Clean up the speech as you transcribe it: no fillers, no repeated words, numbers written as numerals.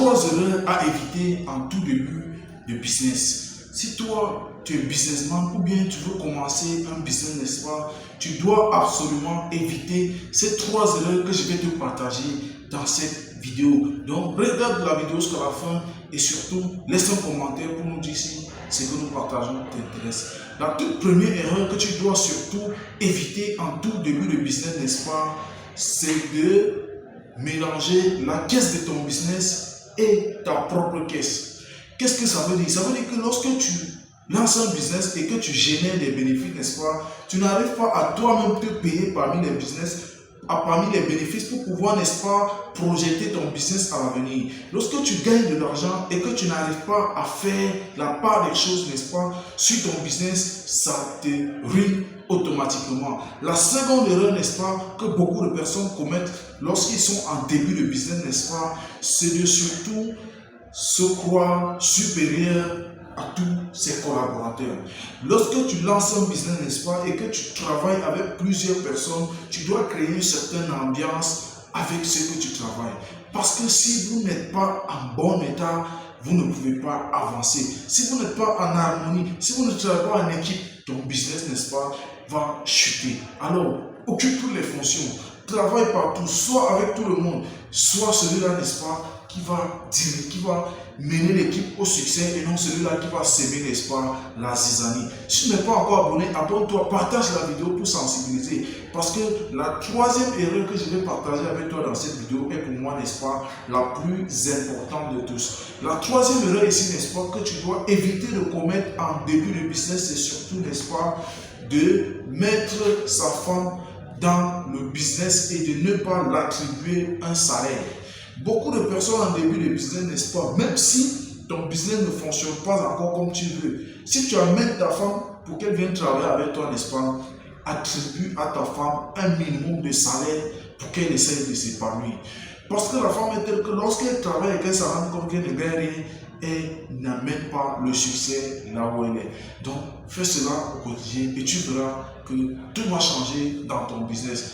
3 erreurs à éviter en tout début de business. Si toi, tu es businessman ou bien tu veux commencer un business, n'est-ce pas, tu dois absolument éviter ces 3 erreurs que je vais te partager dans cette vidéo. Donc, regarde la vidéo jusqu'à la fin et surtout, laisse un commentaire pour nous dire si ce que nous partageons t'intéresse. La toute première erreur que tu dois surtout éviter en tout début de business, n'est-ce pas, c'est de mélanger la caisse de ton business et ta propre caisse. Qu'est-ce que ça veut dire? Ça veut dire que lorsque tu lances un business et que tu génères des bénéfices, n'est-ce pas, tu n'arrives pas à toi-même te payer parmi les bénéfices pour pouvoir, n'est-ce pas, projeter ton business à l'avenir. Lorsque tu gagnes de l'argent et que tu n'arrives pas à faire la part des choses, n'est-ce pas, sur ton business, ça te ruine automatiquement. La seconde erreur, n'est-ce pas, que beaucoup de personnes commettent lorsqu'ils sont en début de business, n'est-ce pas, c'est de surtout se croire supérieur à tous ses collaborateurs. Lorsque tu lances un business, n'est-ce pas, et que tu travailles avec plusieurs personnes, tu dois créer une certaine ambiance avec ceux que tu travailles. Parce que si vous n'êtes pas en bon état, vous ne pouvez pas avancer. Si vous n'êtes pas en harmonie, si vous ne travaillez pas en équipe, ton business, n'est-ce pas, va chuter. Alors, occupe toutes les fonctions. Travaille partout, soit avec tout le monde, soit celui-là, n'est-ce pas, qui va mener l'équipe au succès et non celui-là qui va s'aimer, n'est-ce pas, la zizanie. Si tu n'es pas encore abonné, abonne-toi, partage la vidéo pour sensibiliser. Parce que la troisième erreur que je vais partager avec toi dans cette vidéo est pour moi, n'est-ce pas, la plus importante de tous. La troisième erreur ici, n'est-ce pas, que tu dois éviter de commettre en début de business, c'est surtout, n'est-ce pas, de mettre sa femme dans le business et de ne pas l'attribuer un salaire. Beaucoup de personnes en début de business, n'est-ce pas, même si ton business ne fonctionne pas encore comme tu veux, si tu amènes ta femme pour qu'elle vienne travailler avec toi, n'est-ce pas, attribue à ta femme un minimum de salaire pour qu'elle essaye de s'épanouir. Parce que la femme est telle que lorsqu'elle travaille et qu'elle se rend compte qu'elle ne gagne rien, elle n'amène pas le succès là où elle est. Donc, fais cela au quotidien et tu verras que tout va changer dans ton business.